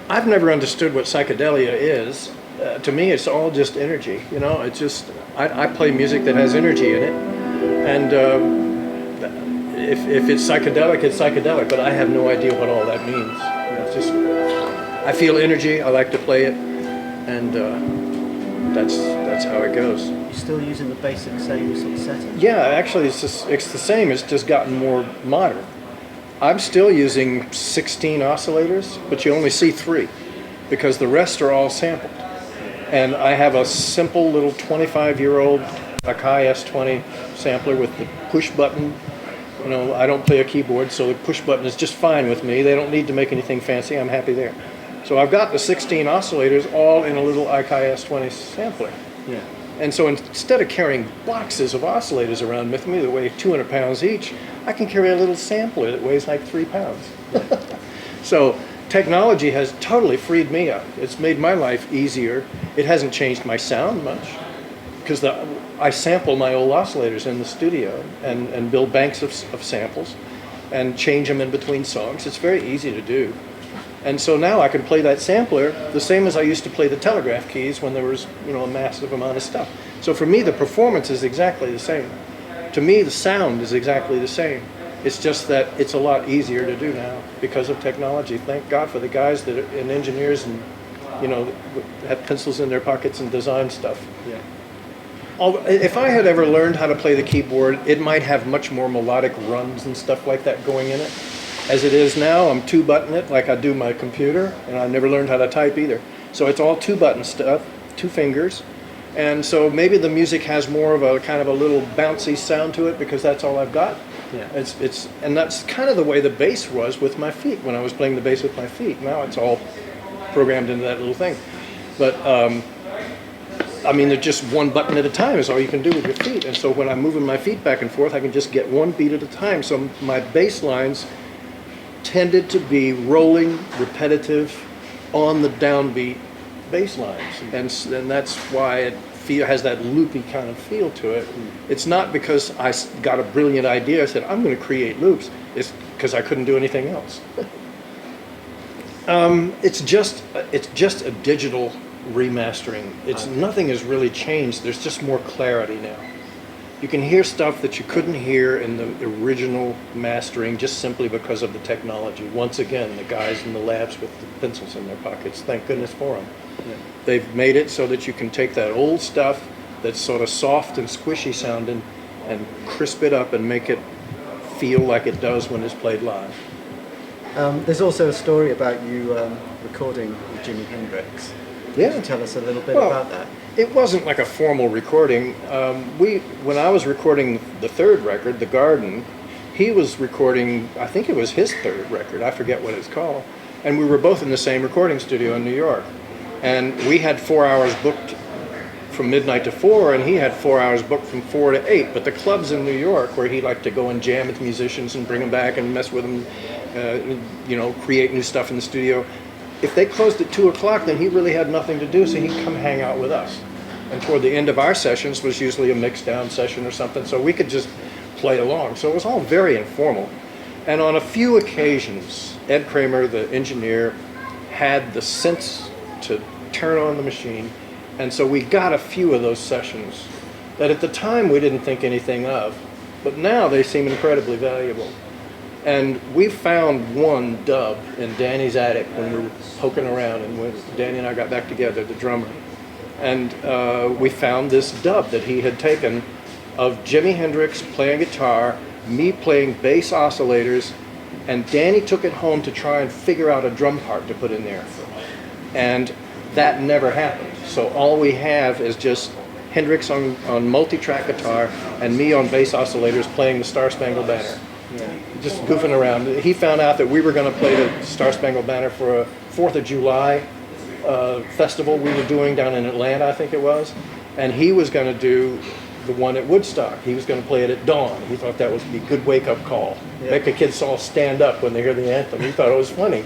I've never understood what psychedelia is. To me, it's all just energy. You know, it's just I play music that has energy in it, and if it's psychedelic, it's psychedelic. But I have no idea what all that means. You know, it's just I feel energy. I like to play it, and that's how it goes. You're still using the basic same sort of setting? Yeah, actually, it's the same. It's just gotten more modern. I'm still using 16 oscillators, but you only see 3 because the rest are all sampled. And I have a simple little 25-year-old Akai S20 sampler with the push button. You know, I don't play a keyboard, so the push button is just fine with me. They don't need to make anything fancy. I'm happy there. So I've got the 16 oscillators all in a little Akai S20 sampler. Yeah. And so instead of carrying boxes of oscillators around with me that weigh 200 pounds each, I can carry a little sampler that weighs like 3 pounds. So technology has totally freed me up. It's made my life easier. It hasn't changed my sound much because I sample my old oscillators in the studio and build banks of samples and change them in between songs. It's very easy to do. And so now I can play that sampler the same as I used to play the telegraph keys when there was, you know, a massive amount of stuff. So for me, the performance is exactly the same. To me, the sound is exactly the same. It's just that it's a lot easier to do now because of technology. Thank God for the guys that are and engineers and, you know, have pencils in their pockets and design stuff. Yeah. If I had ever learned how to play the keyboard, it might have much more melodic runs and stuff like that going in it. As it is now, I'm 2-button it like I do my computer, and I never learned how to type either. So it's all 2-button stuff, 2 fingers. And so maybe the music has more of a kind of a little bouncy sound to it because that's all I've got. Yeah. And that's kind of the way the bass was with my feet when I was playing the bass with my feet. Now it's all programmed into that little thing. But I mean, they're just 1 button at a time is all you can do with your feet. And so when I'm moving my feet back and forth, I can just get 1 beat at a time. So my bass lines tended to be rolling, repetitive, on the downbeat bass lines. And that's why it has that loopy kind of feel to it. It's not because I got a brilliant idea, I said, I'm going to create loops. It's because I couldn't do anything else. It's just a digital remastering. Nothing has really changed. There's just more clarity now. You can hear stuff that you couldn't hear in the original mastering just simply because of the technology. Once again, the guys in the labs with the pencils in their pockets, thank goodness for them. Yeah. They've made it so that you can take that old stuff that's sort of soft and squishy sounding and crisp it up and make it feel like it does when it's played live. There's also a story about you recording with Jimi Hendrix. Yeah. Could you tell us a little bit about that? It wasn't like a formal recording. When I was recording the 3rd record, The Garden, he was recording, I think it was his 3rd record, I forget what it's called, and we were both in the same recording studio in New York. And we had 4 hours booked from midnight to 4, and he had 4 hours booked from 4 to 8. But the clubs in New York, where he liked to go and jam with musicians and bring them back and mess with them, you know, create new stuff in the studio, if they closed at 2 o'clock, then he really had nothing to do, so he'd come hang out with us. And toward the end of our sessions was usually a mixed down session or something, so we could just play along. So it was all very informal. And on a few occasions, Ed Kramer, the engineer, had the sense to turn on the machine, and so we got a few of those sessions that at the time we didn't think anything of, but now they seem incredibly valuable. And we found one dub in Danny's attic when we were poking around, and when Danny and I got back together, the drummer. And we found this dub that he had taken of Jimi Hendrix playing guitar, me playing bass oscillators, and Danny took it home to try and figure out a drum part to put in there. And that never happened. So all we have is just Hendrix on multi-track guitar and me on bass oscillators playing the Star Spangled Banner. Yeah. Just goofing around. He found out that we were going to play the Star Spangled Banner for a 4th of July festival we were doing down in Atlanta, I think it was. And he was going to do the one at Woodstock. He was going to play it at dawn. He thought that would be a good wake-up call. Yeah. Make the kids all stand up when they hear the anthem. He thought it was funny.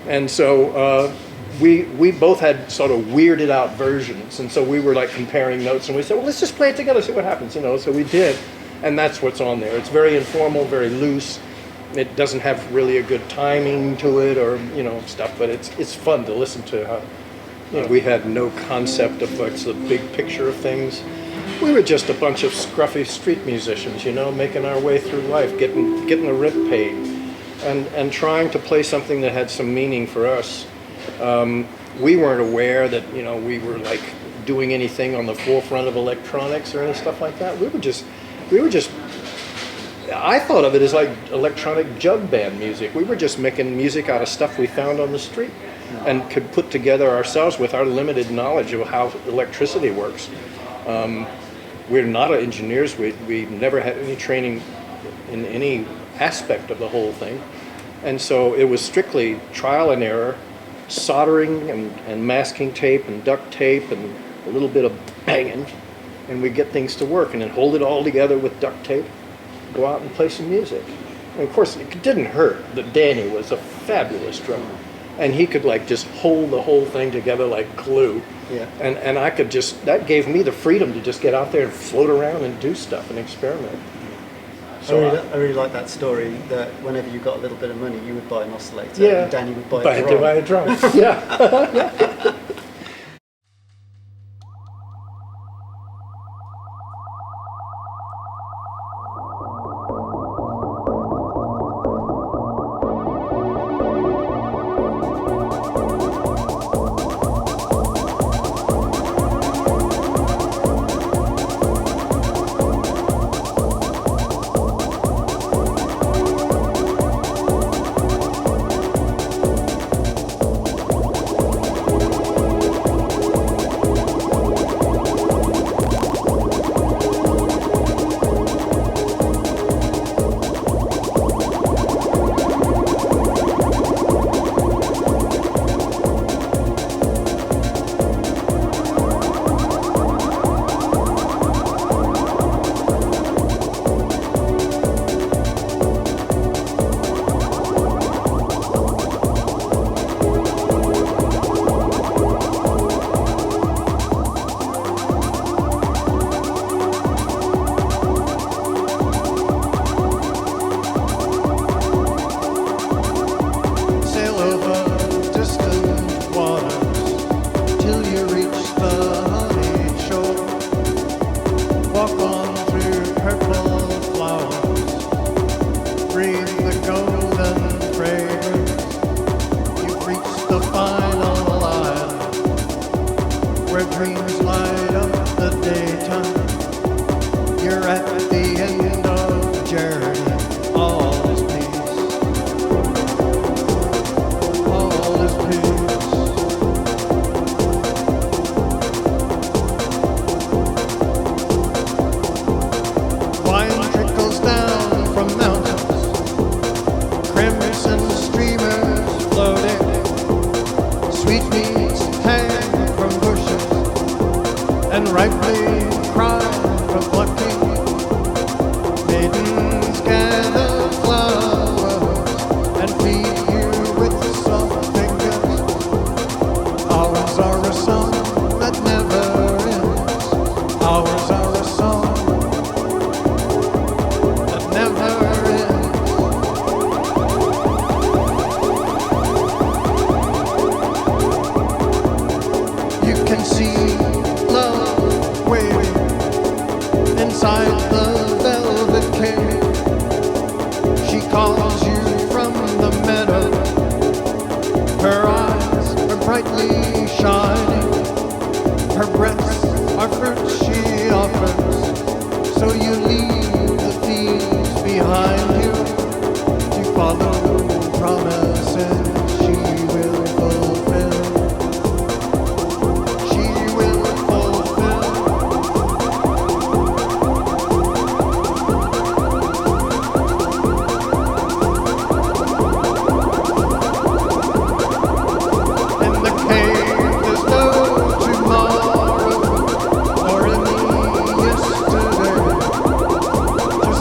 And so we both had sort of weirded out versions. And so we were like comparing notes, and we said, well, let's just play it together, see what happens, you know. So we did. And that's what's on there. It's very informal, very loose. It doesn't have really a good timing to it, or stuff. But it's fun to listen to. How we had no concept of what's the big picture of things. We were just a bunch of scruffy street musicians, making our way through life, getting the rent paid, and trying to play something that had some meaning for us. We weren't aware that we were like doing anything on the forefront of electronics or any stuff like that. We were just. I thought of it as like electronic jug band music. We were just making music out of stuff we found on the street, and could put together ourselves with our limited knowledge of how electricity works. We're not engineers. We never had any training in any aspect of the whole thing, and so it was strictly trial and error, soldering and masking tape and duct tape and a little bit of banging, and we'd get things to work, and then hold it all together with duct tape, go out and play some music. And of course, it didn't hurt that Danny was a fabulous drummer, and he could like just hold the whole thing together like glue. Yeah. And I could that gave me the freedom to just get out there and float around and do stuff and experiment. So I really like that story, that whenever you got a little bit of money, you would buy an oscillator, yeah, and Danny would buy a drum. Yeah.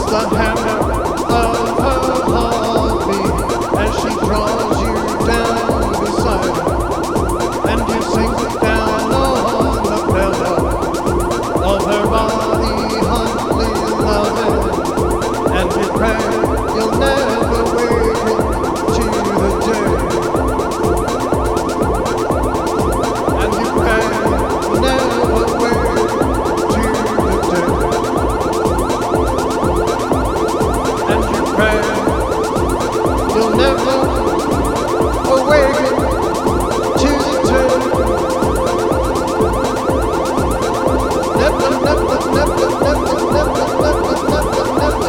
The hammer of her heartbeat as she will never awaken to the truth. Never, never, never, never, never, never, never, never,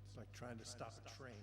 It's like trying to stop a train.